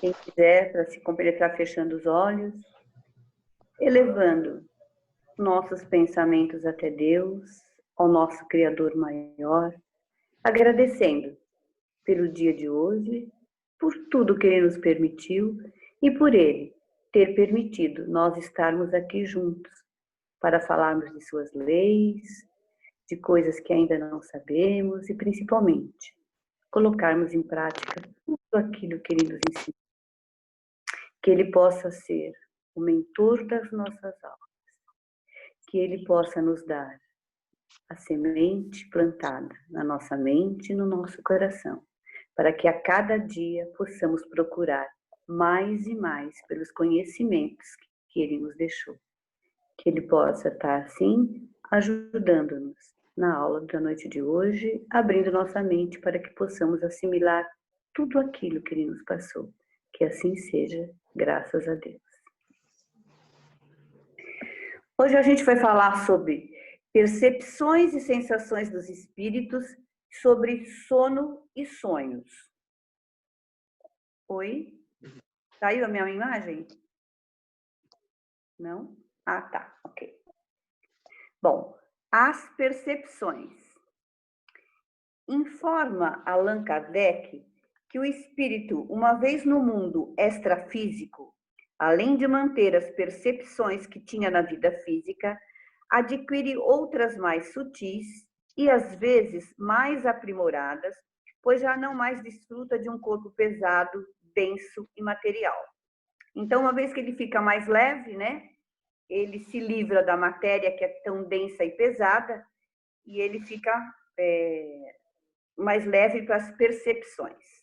Quem quiser, para se compenetrar fechando os olhos, elevando nossos pensamentos até Deus, ao nosso Criador maior, agradecendo pelo dia de hoje, por tudo que Ele nos permitiu e por Ele ter permitido nós estarmos aqui juntos para falarmos de suas leis, de coisas que ainda não sabemos e principalmente colocarmos em prática tudo aquilo que Ele nos ensinou. Que Ele possa ser o mentor das nossas almas, que Ele possa nos dar a semente plantada na nossa mente e no nosso coração, para que a cada dia possamos procurar mais e mais pelos conhecimentos que Ele nos deixou. Que Ele possa estar, assim, ajudando-nos na aula da noite de hoje, abrindo nossa mente para que possamos assimilar tudo aquilo que Ele nos passou. Que assim seja, graças a Deus. Hoje a gente vai falar sobre percepções e sensações dos espíritos, sobre sono e sonhos. Oi? Saiu a minha imagem? Não? Ah, tá, ok. Bom, as percepções. Informa Allan Kardec que o espírito, uma vez no mundo extrafísico, além de manter as percepções que tinha na vida física, adquire outras mais sutis e às vezes mais aprimoradas, pois já não mais desfruta de um corpo pesado, denso e material. Então, uma vez que ele fica mais leve, né? Ele se livra da matéria que é tão densa e pesada e ele fica mais leve para as percepções.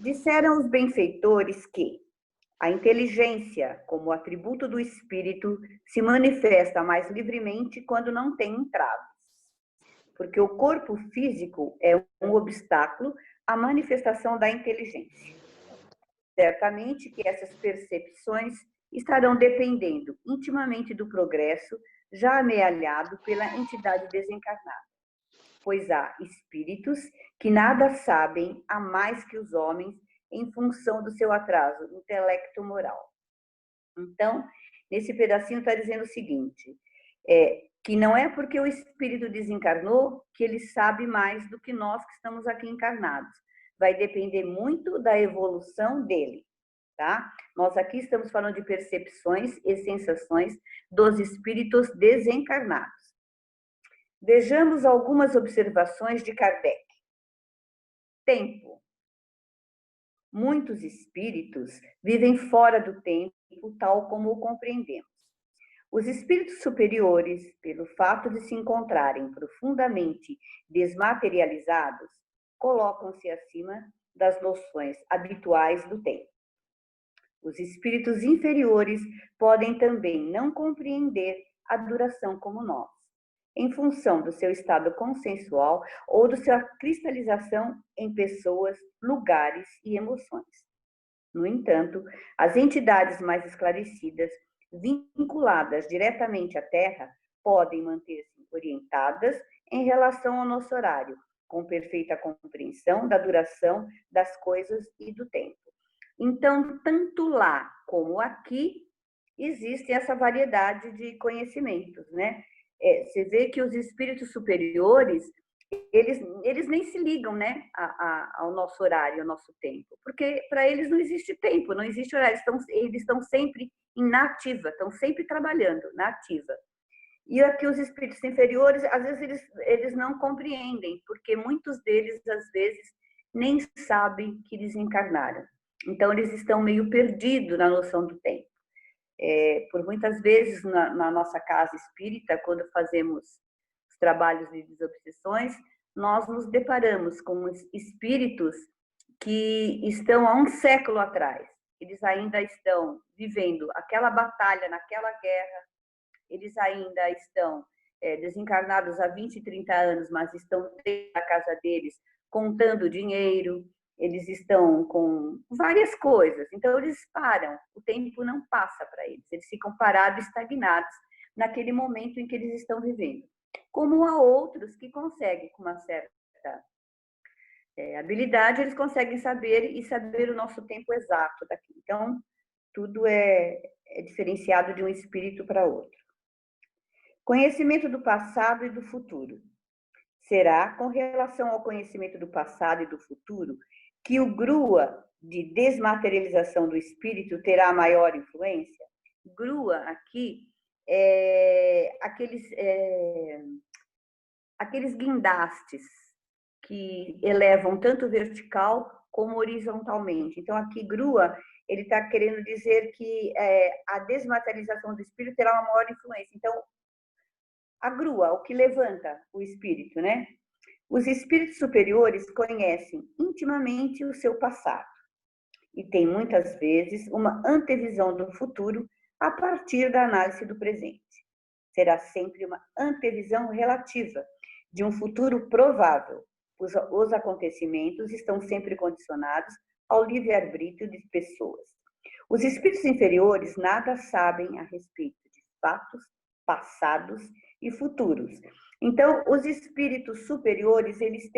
Disseram os benfeitores que a inteligência, como atributo do espírito, se manifesta mais livremente quando não tem entraves, porque o corpo físico é um obstáculo à manifestação da inteligência. Certamente que essas percepções estarão dependendo intimamente do progresso já amealhado pela entidade desencarnada, pois há espíritos que nada sabem a mais que os homens em função do seu atraso intelecto-moral. Então, nesse pedacinho está dizendo o seguinte, que não é porque o espírito desencarnou que ele sabe mais do que nós que estamos aqui encarnados. Vai depender muito da evolução dele, tá? Nós aqui estamos falando de percepções e sensações dos espíritos desencarnados. Vejamos algumas observações de Kardec. Tempo. Muitos espíritos vivem fora do tempo, tal como o compreendemos. Os espíritos superiores, pelo fato de se encontrarem profundamente desmaterializados, colocam-se acima das noções habituais do tempo. Os espíritos inferiores podem também não compreender a duração como nós, em função do seu estado consensual ou da sua cristalização em pessoas, lugares e emoções. No entanto, as entidades mais esclarecidas, vinculadas diretamente à Terra, podem manter-se orientadas em relação ao nosso horário, com perfeita compreensão da duração das coisas e do tempo. Então, tanto lá como aqui, existe essa variedade de conhecimentos, né? Você vê que os espíritos superiores, eles nem se ligam, né, ao nosso horário, ao nosso tempo, porque para eles não existe tempo, não existe horário, eles estão sempre na ativa, estão sempre trabalhando na ativa. E aqui os espíritos inferiores, às vezes eles não compreendem, porque muitos deles, às vezes, nem sabem que desencarnaram. Então, eles estão meio perdidos na noção do tempo. Por muitas vezes, na nossa casa espírita, quando fazemos os trabalhos de desobsessões, nós nos deparamos com espíritos que estão há um século atrás. Eles ainda estão vivendo aquela batalha, naquela guerra, eles ainda estão desencarnados há 20, 30 anos, mas estão dentro da casa deles contando dinheiro, eles estão com várias coisas, então eles param, o tempo não passa para eles ficam parados, estagnados naquele momento em que eles estão vivendo. Como há outros que conseguem, com uma certa habilidade, eles conseguem saber e saber o nosso tempo exato daqui. Então, tudo é diferenciado de um espírito para outro. Conhecimento do passado e do futuro. Será, com relação ao conhecimento do passado e do futuro, que o grua de desmaterialização do espírito terá maior influência? Grua aqui aqueles guindastes que elevam tanto vertical como horizontalmente. Então, aqui, grua, ele está querendo dizer que a desmaterialização do espírito terá uma maior influência. Então, a grua, o que levanta o espírito, né? Os espíritos superiores conhecem intimamente o seu passado e têm, muitas vezes, uma antevisão do futuro a partir da análise do presente. Será sempre uma antevisão relativa de um futuro provável. Os acontecimentos estão sempre condicionados ao livre-arbítrio de pessoas. Os espíritos inferiores nada sabem a respeito de fatos passados e futuros. Então, os espíritos superiores, eles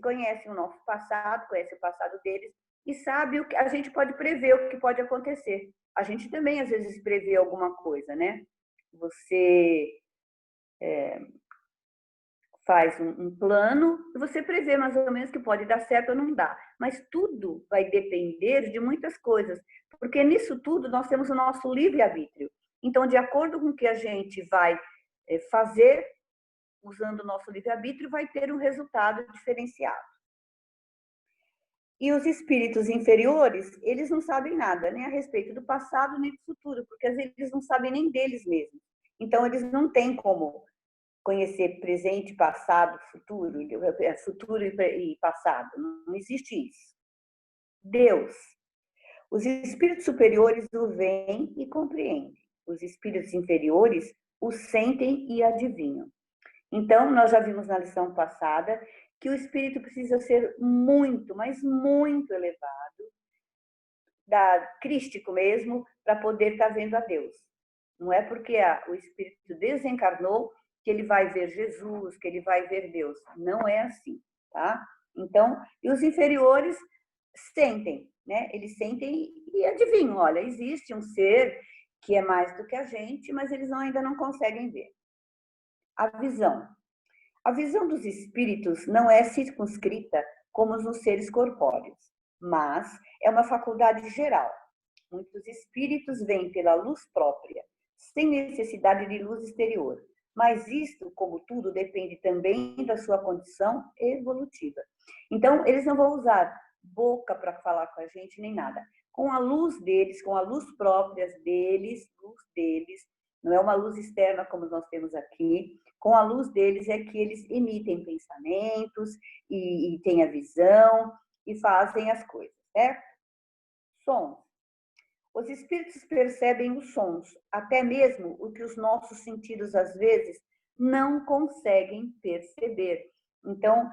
conhecem o nosso passado, conhecem o passado deles e sabem o que a gente pode prever, o que pode acontecer. A gente também, às vezes, prevê alguma coisa, né? Você faz um plano e você prevê mais ou menos que pode dar certo ou não dá. Mas tudo vai depender de muitas coisas, porque nisso tudo nós temos o nosso livre-arbítrio. Então, de acordo com o que a gente vai fazer, usando o nosso livre-arbítrio, vai ter um resultado diferenciado. E os espíritos inferiores, eles não sabem nada, nem a respeito do passado, nem do futuro, porque às vezes eles não sabem nem deles mesmos. Então, eles não têm como conhecer presente, passado, futuro e passado. Não existe isso. Deus. Os espíritos superiores o veem e compreendem. Os espíritos inferiores o sentem e adivinham. Então, nós já vimos na lição passada que o espírito precisa ser muito, mas muito elevado, crístico mesmo, para poder estar vendo a Deus. Não é porque o espírito desencarnou que ele vai ver Jesus, que ele vai ver Deus. Não é assim, tá? Então, e os inferiores sentem, né? Eles sentem e adivinham, olha, existe um ser que é mais do que a gente, mas eles ainda não conseguem ver. A visão. A visão dos espíritos não é circunscrita como nos seres corpóreos, mas é uma faculdade geral. Muitos espíritos veem pela luz própria, sem necessidade de luz exterior. Mas isto, como tudo, depende também da sua condição evolutiva. Então, eles não vão usar boca para falar com a gente, nem nada. Com a luz deles, com a luz própria deles, não é uma luz externa como nós temos aqui, com a luz deles é que eles emitem pensamentos e têm a visão e fazem as coisas, certo? Sons. Os espíritos percebem os sons, até mesmo o que os nossos sentidos, às vezes, não conseguem perceber. Então,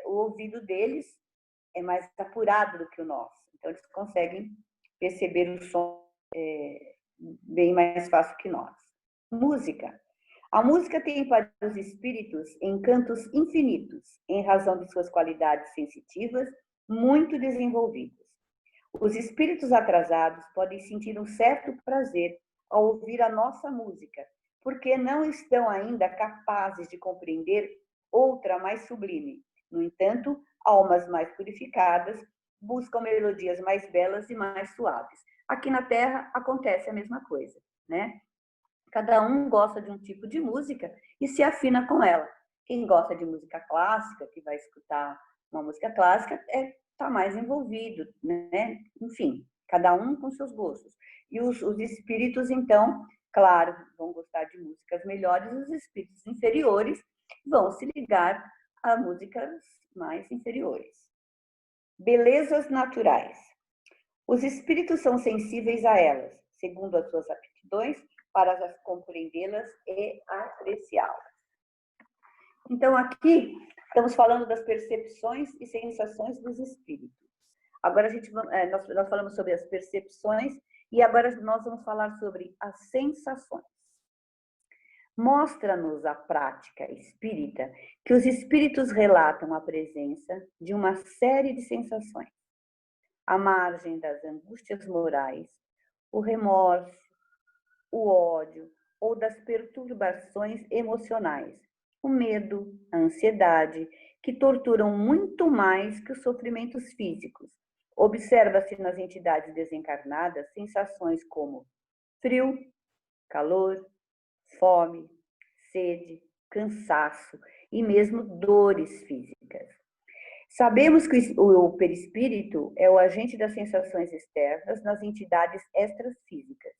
o ouvido deles é mais apurado do que o nosso. Então, eles conseguem perceber o som bem mais fácil que nós. Música. A música tem para os espíritos encantos infinitos, em razão de suas qualidades sensitivas muito desenvolvidas. Os espíritos atrasados podem sentir um certo prazer ao ouvir a nossa música, porque não estão ainda capazes de compreender outra mais sublime. No entanto, almas mais purificadas buscam melodias mais belas e mais suaves. Aqui na Terra acontece a mesma coisa, né? Cada um gosta de um tipo de música e se afina com ela. Quem gosta de música clássica, que vai escutar uma música clássica, está mais envolvido, né? Enfim, cada um com seus gostos. E os espíritos, então, claro, vão gostar de músicas melhores, os espíritos inferiores vão se ligar a músicas mais inferiores. Belezas naturais. Os espíritos são sensíveis a elas, segundo as suas aptidões, para compreendê-las e apreciá-las. Então, aqui estamos falando das percepções e sensações dos espíritos. Agora nós falamos sobre as percepções e agora nós vamos falar sobre as sensações. Mostra-nos a prática espírita que os espíritos relatam a presença de uma série de sensações, à margem das angústias morais, o remorso, o ódio ou das perturbações emocionais, o medo, a ansiedade, que torturam muito mais que os sofrimentos físicos. Observa-se nas entidades desencarnadas sensações como frio, calor, fome, sede, cansaço e mesmo dores físicas. Sabemos que o perispírito é o agente das sensações externas nas entidades extrafísicas.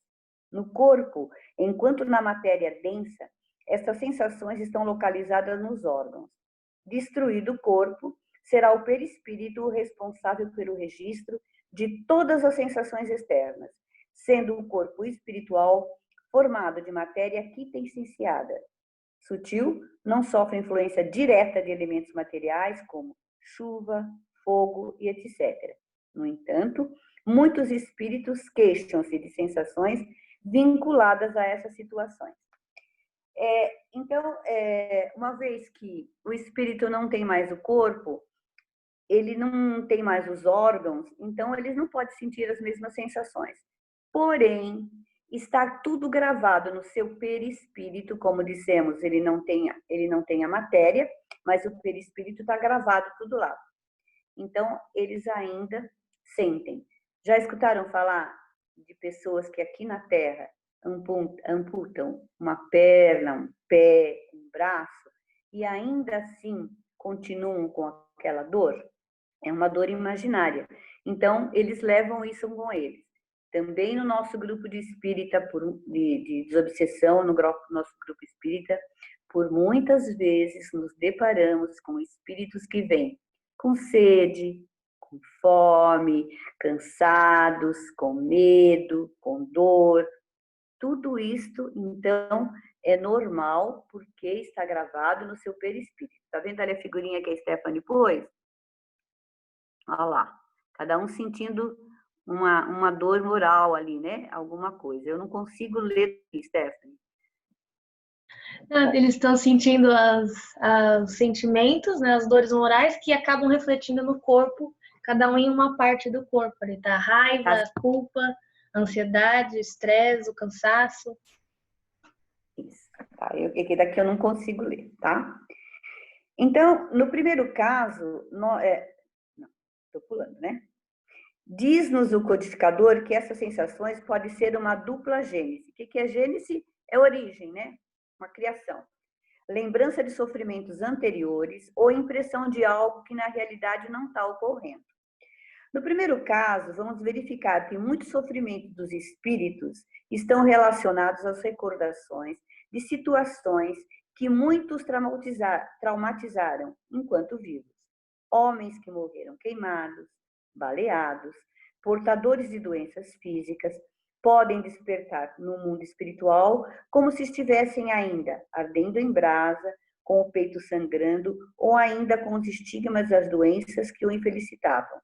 No corpo, enquanto na matéria densa, essas sensações estão localizadas nos órgãos. Destruído o corpo, será o perispírito o responsável pelo registro de todas as sensações externas, sendo o corpo espiritual formado de matéria quintessenciada. Sutil, não sofre influência direta de elementos materiais como chuva, fogo e etc. No entanto, muitos espíritos queixam-se de sensações vinculadas a essas situações. Então, uma vez que o espírito não tem mais o corpo, ele não tem mais os órgãos, então eles não podem sentir as mesmas sensações. Porém, está tudo gravado no seu perispírito, como dissemos, ele não tem a matéria, mas o perispírito está gravado tudo lá. Então, eles ainda sentem. Já escutaram falar de pessoas que aqui na Terra amputam uma perna, um pé, um braço, e ainda assim continuam com aquela dor? É uma dor imaginária. Então, eles levam isso com eles. Também no nosso grupo de espírita, de desobsessão, no nosso grupo espírita, por muitas vezes nos deparamos com espíritos que vêm com sede, com fome, cansados, com medo, com dor. Tudo isto, então, é normal porque está gravado no seu perispírito. Está vendo ali a figurinha que a Stephanie pôs? Olha lá, cada um sentindo uma dor moral ali, né? Alguma coisa. Eu não consigo ler, Stephanie. Eles estão sentindo os sentimentos, né, as dores morais que acabam refletindo no corpo, cada um em uma parte do corpo. Ali tá a raiva, a culpa, a ansiedade, o estresse, o cansaço. Isso, tá? Daqui eu não consigo ler, tá? Então, no primeiro caso, estou pulando, né? Diz-nos o codificador que essas sensações podem ser uma dupla gênese. O que é gênese? É origem, né? Uma criação. Lembrança de sofrimentos anteriores ou impressão de algo que na realidade não está ocorrendo. No primeiro caso, vamos verificar que muitos sofrimentos dos espíritos estão relacionados às recordações de situações que muitos traumatizaram enquanto vivos. Homens que morreram queimados, baleados, portadores de doenças físicas, podem despertar no mundo espiritual como se estivessem ainda ardendo em brasa, com o peito sangrando ou ainda com os estigmas das doenças que o infelicitavam.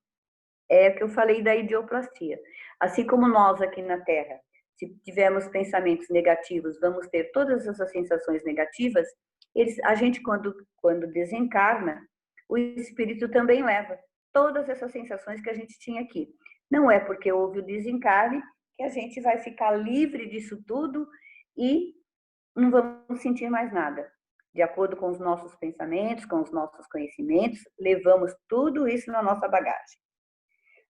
É o que eu falei da idioplastia. Assim como nós aqui na Terra, se tivermos pensamentos negativos, vamos ter todas essas sensações negativas, a gente, quando desencarna, o espírito também leva todas essas sensações que a gente tinha aqui. Não é porque houve o desencarne que a gente vai ficar livre disso tudo e não vamos sentir mais nada. De acordo com os nossos pensamentos, com os nossos conhecimentos, levamos tudo isso na nossa bagagem.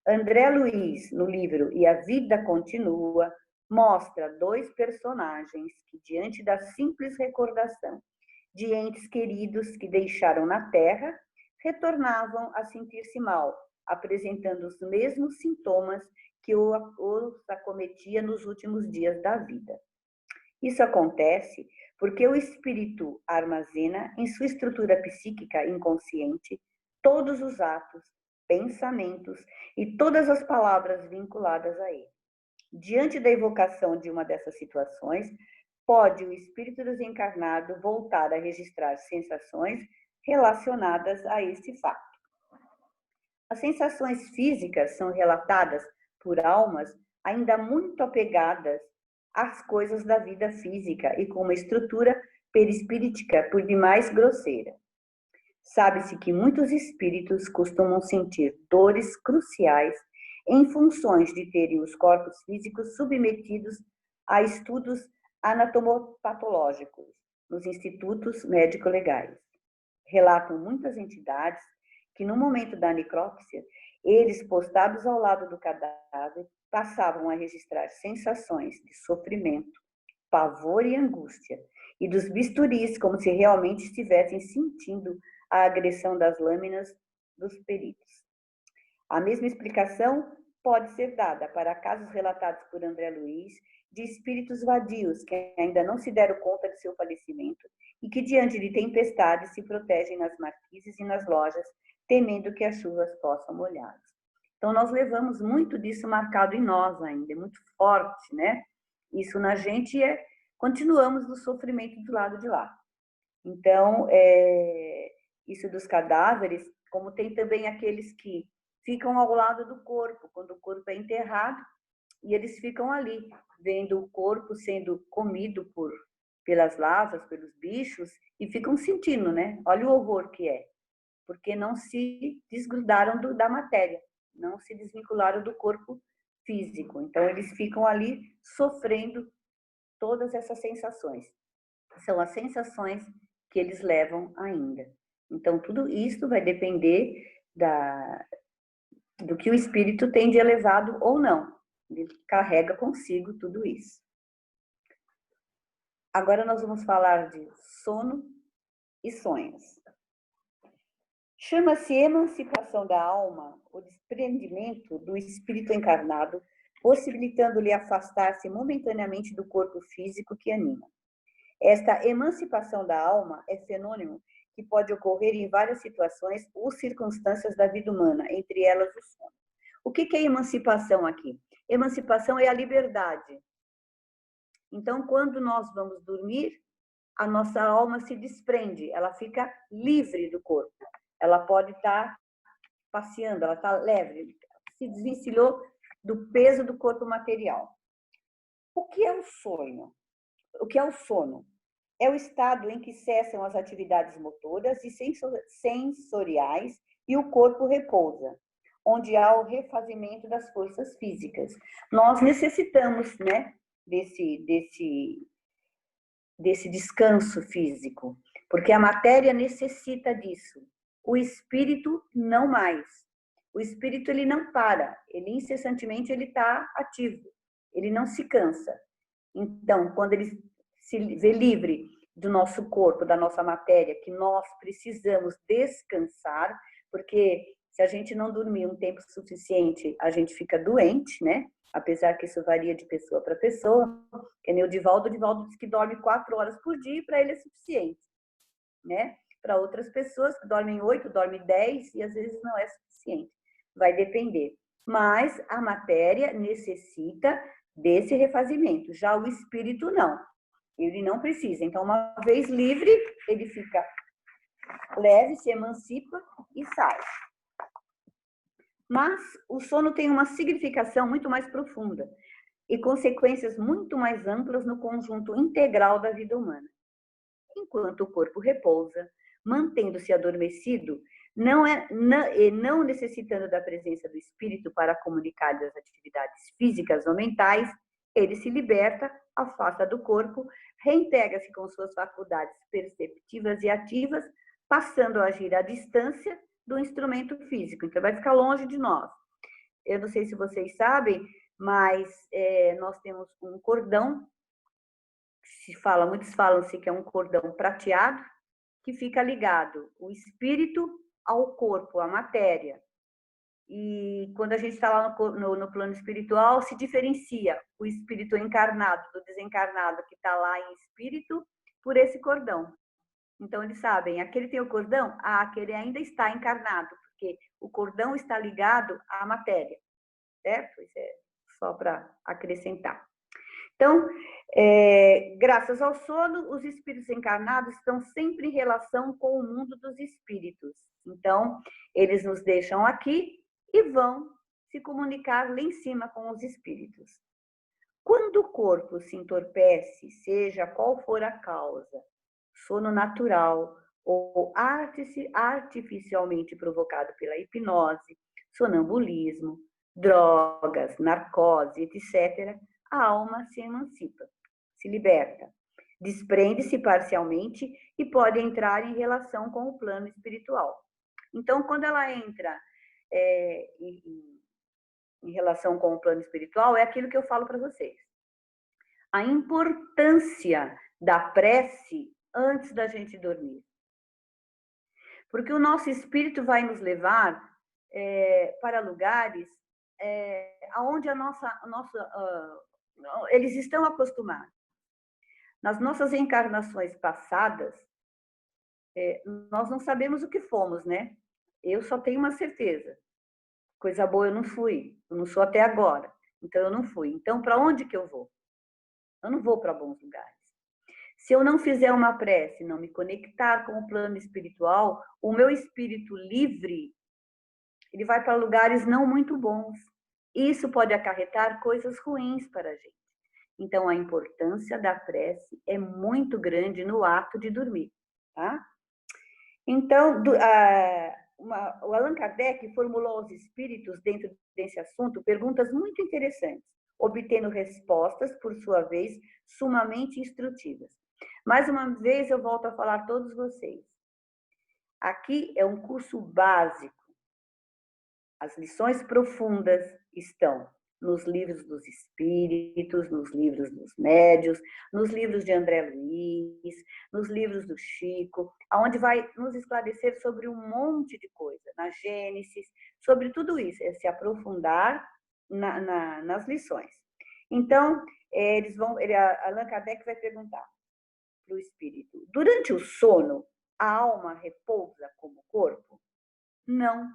André Luiz, no livro E a Vida Continua, mostra dois personagens que, diante da simples recordação de entes queridos que deixaram na Terra, retornavam a sentir-se mal, apresentando os mesmos sintomas que os acometia nos últimos dias da vida. Isso acontece porque o espírito armazena em sua estrutura psíquica inconsciente todos os atos, pensamentos e todas as palavras vinculadas a ele. Diante da evocação de uma dessas situações, pode o espírito desencarnado voltar a registrar sensações relacionadas a este fato. As sensações físicas são relatadas por almas ainda muito apegadas às coisas da vida física e com uma estrutura perispírita por demais grosseira. Sabe-se que muitos espíritos costumam sentir dores cruciais em funções de terem os corpos físicos submetidos a estudos anatomopatológicos nos institutos médico-legais. Relatam muitas entidades que, no momento da necrópsia, eles, postados ao lado do cadáver, passavam a registrar sensações de sofrimento, pavor e angústia, e dos bisturis como se realmente estivessem sentindo a agressão das lâminas dos peritos. A mesma explicação pode ser dada para casos relatados por André Luiz de espíritos vadios que ainda não se deram conta de seu falecimento e que, diante de tempestades, se protegem nas marquises e nas lojas, temendo que as chuvas possam molhá-los. Então, nós levamos muito disso marcado em nós ainda, é muito forte, né? Isso na gente continuamos no sofrimento do lado de lá. Então, isso dos cadáveres, como tem também aqueles que ficam ao lado do corpo, quando o corpo é enterrado, e eles ficam ali, vendo o corpo sendo comido pelas larvas, pelos bichos, e ficam sentindo, né? Olha o horror que é, porque não se desgrudaram da matéria, não se desvincularam do corpo físico. Então, eles ficam ali sofrendo todas essas sensações. São as sensações que eles levam ainda. Então, tudo isso vai depender do que o espírito tem de elevado ou não. Ele carrega consigo tudo isso. Agora nós vamos falar de sono e sonhos. Chama-se emancipação da alma o desprendimento do espírito encarnado, possibilitando-lhe afastar-se momentaneamente do corpo físico que anima. Esta emancipação da alma é fenômeno que pode ocorrer em várias situações ou circunstâncias da vida humana, entre elas o sono. O que é emancipação aqui? Emancipação é a liberdade. Então, quando nós vamos dormir, a nossa alma se desprende, ela fica livre do corpo. Ela pode estar passeando, ela está leve, se desvencilhou do peso do corpo material. O que é o sonho? O que é o sono? É o estado em que cessam as atividades motoras e sensoriais e o corpo repousa, onde há o refazimento das forças físicas. Nós necessitamos, né, desse descanso físico, porque a matéria necessita disso. O espírito não mais. O espírito ele não para, ele incessantemente ele está ativo, ele não se cansa. Então, quando ele se vê livre do nosso corpo, da nossa matéria, que nós precisamos descansar, porque se a gente não dormir um tempo suficiente, a gente fica doente, né? Apesar que isso varia de pessoa para pessoa. Que nem o Divaldo diz que dorme 4 horas por dia e para ele é suficiente, né? Para outras pessoas que dormem 8, dormem 10 e às vezes não é suficiente. Vai depender. Mas a matéria necessita desse refazimento. Já o espírito não. Ele não precisa. Então, uma vez livre, ele fica leve, se emancipa e sai. Mas o sono tem uma significação muito mais profunda e consequências muito mais amplas no conjunto integral da vida humana. Enquanto o corpo repousa, mantendo-se adormecido, não necessitando da presença do espírito para comunicar as atividades físicas ou mentais, ele se liberta, afasta do corpo, reintegra-se com suas faculdades perceptivas e ativas, passando a agir à distância do instrumento físico. Então, vai ficar longe de nós. Eu não sei se vocês sabem, mas nós temos um cordão, muitos falam-se que é um cordão prateado, que fica ligado o espírito ao corpo, à matéria. E quando a gente está lá no plano espiritual, se diferencia o espírito encarnado do desencarnado que está lá em espírito por esse cordão. Então, eles sabem, aquele tem o cordão, aquele ainda está encarnado, porque o cordão está ligado à matéria, certo? Isso é só para acrescentar. Então, graças ao sono, os espíritos encarnados estão sempre em relação com o mundo dos espíritos. Então, eles nos deixam aqui e vão se comunicar lá em cima com os espíritos. Quando o corpo se entorpece, seja qual for a causa, sono natural ou artificialmente provocado pela hipnose, sonambulismo, drogas, narcose, etc., a alma se emancipa, se liberta, desprende-se parcialmente e pode entrar em relação com o plano espiritual. Então, quando ela entra em relação com o plano espiritual, é aquilo que eu falo para vocês. A importância da prece antes da gente dormir. Porque o nosso espírito vai nos levar para lugares aonde eles estão acostumados. Nas nossas encarnações passadas, nós não sabemos o que fomos, né? Eu só tenho uma certeza. Coisa boa eu não fui. Eu não sou até agora. Então, eu não fui. Então, para onde que eu vou? Eu não vou para bons lugares. Se eu não fizer uma prece, não me conectar com o plano espiritual, o meu espírito livre, ele vai para lugares não muito bons. Isso pode acarretar coisas ruins para a gente. Então, a importância da prece é muito grande no ato de dormir, tá? Então, o Allan Kardec formulou aos espíritos, dentro desse assunto, perguntas muito interessantes, obtendo respostas, por sua vez, sumamente instrutivas. Mais uma vez, eu volto a falar a todos vocês. Aqui é um curso básico. As lições profundas estão nos livros dos espíritos, nos livros dos médios, nos livros de André Luiz, nos livros do Chico, onde vai nos esclarecer sobre um monte de coisa, na Gênesis, sobre tudo isso, é se aprofundar nas lições. Então, Allan Kardec vai perguntar para o espírito: durante o sono, a alma repousa como o corpo? Não,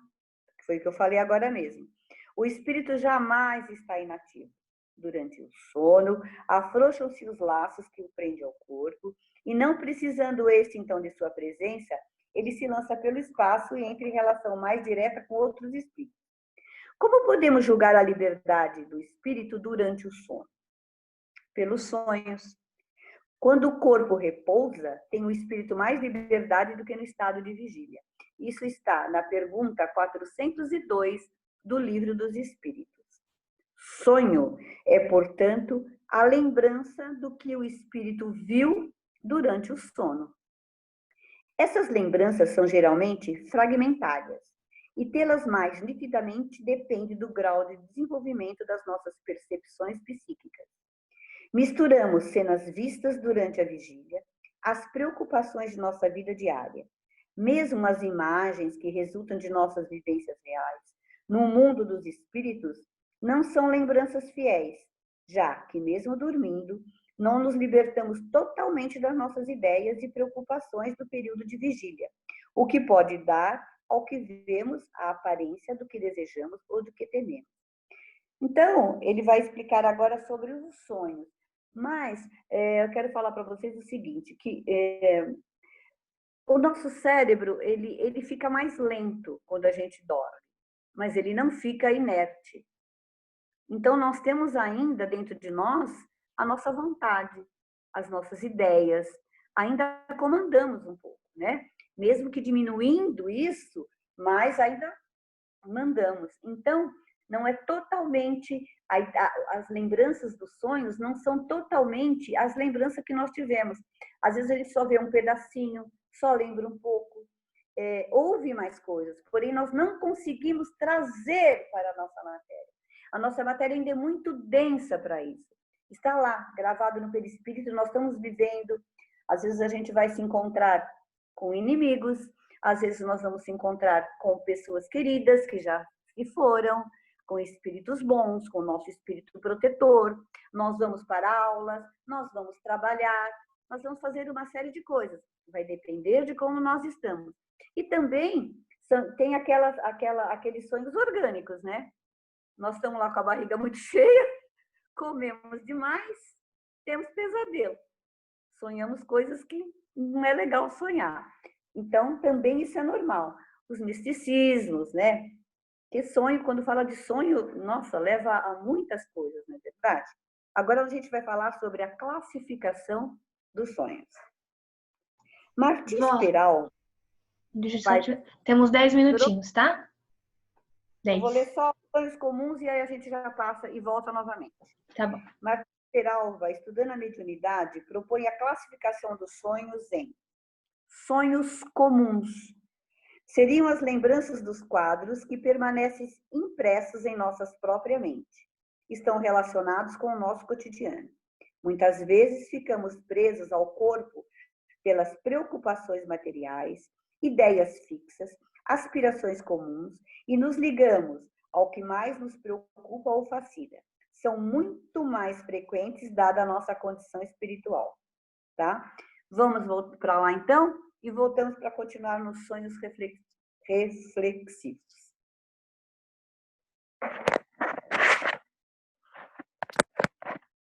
foi o que eu falei agora mesmo. O espírito jamais está inativo. Durante o sono, afrouxam-se os laços que o prendem ao corpo, e não precisando este, então, de sua presença, ele se lança pelo espaço e entra em relação mais direta com outros espíritos. Como podemos julgar a liberdade do espírito durante o sono? Pelos sonhos. Quando o corpo repousa, tem o espírito mais liberdade do que no estado de vigília. Isso está na pergunta 402 do Livro dos Espíritos. Sonho é, portanto, a lembrança do que o espírito viu durante o sono. Essas lembranças são geralmente fragmentárias, e tê-las mais nitidamente depende do grau de desenvolvimento das nossas percepções psíquicas. Misturamos cenas vistas durante a vigília às preocupações de nossa vida diária. Mesmo as imagens que resultam de nossas vivências reais, no mundo dos espíritos, não são lembranças fiéis, já que, mesmo dormindo, não nos libertamos totalmente das nossas ideias e preocupações do período de vigília, o que pode dar ao que vemos a aparência do que desejamos ou do que tememos. Então, ele vai explicar agora sobre os sonhos. Mas eu quero falar para vocês o seguinte, que o nosso cérebro, ele fica mais lento quando a gente dorme, mas ele não fica inerte. Então, nós temos ainda dentro de nós a nossa vontade, as nossas ideias, ainda comandamos um pouco, né? Mesmo que diminuindo isso, mas ainda mandamos. Então, não é totalmente, as lembranças dos sonhos não são totalmente as lembranças que nós tivemos. Às vezes ele só vê um pedacinho, só lembra um pouco, ouve mais coisas, porém nós não conseguimos trazer para a nossa matéria. A nossa matéria ainda é muito densa para isso. Está lá, gravado no perispírito, nós estamos vivendo. Às vezes a gente vai se encontrar com inimigos, às vezes nós vamos se encontrar com pessoas queridas que já se foram, com espíritos bons, com o nosso espírito protetor, nós vamos para aulas, nós vamos trabalhar, nós vamos fazer uma série de coisas. Vai depender de como nós estamos. E também tem aqueles sonhos orgânicos, né? Nós estamos lá com a barriga muito cheia, comemos demais, temos pesadelo. Sonhamos coisas que não é legal sonhar. Então, também isso é normal. Os misticismos, né? Porque sonho, quando fala de sonho, nossa, leva a muitas coisas, não é verdade? Agora a gente vai falar sobre a classificação dos sonhos. Martins Vó, Peral temos 10 minutinhos, tá? Eu vou 10. ler só sonhos comuns e aí a gente já passa e volta novamente. Tá bom. Martins Peralva, estudando a mediunidade, propõe a classificação dos sonhos em sonhos comuns. Seriam as lembranças dos quadros que permanecem impressos em nossas próprias mentes. Estão relacionados com o nosso cotidiano. Muitas vezes ficamos presos ao corpo pelas preocupações materiais, ideias fixas, aspirações comuns e nos ligamos ao que mais nos preocupa ou fascina. São muito mais frequentes dada a nossa condição espiritual, tá? Vamos para lá então e voltamos para continuar nos sonhos reflexivos.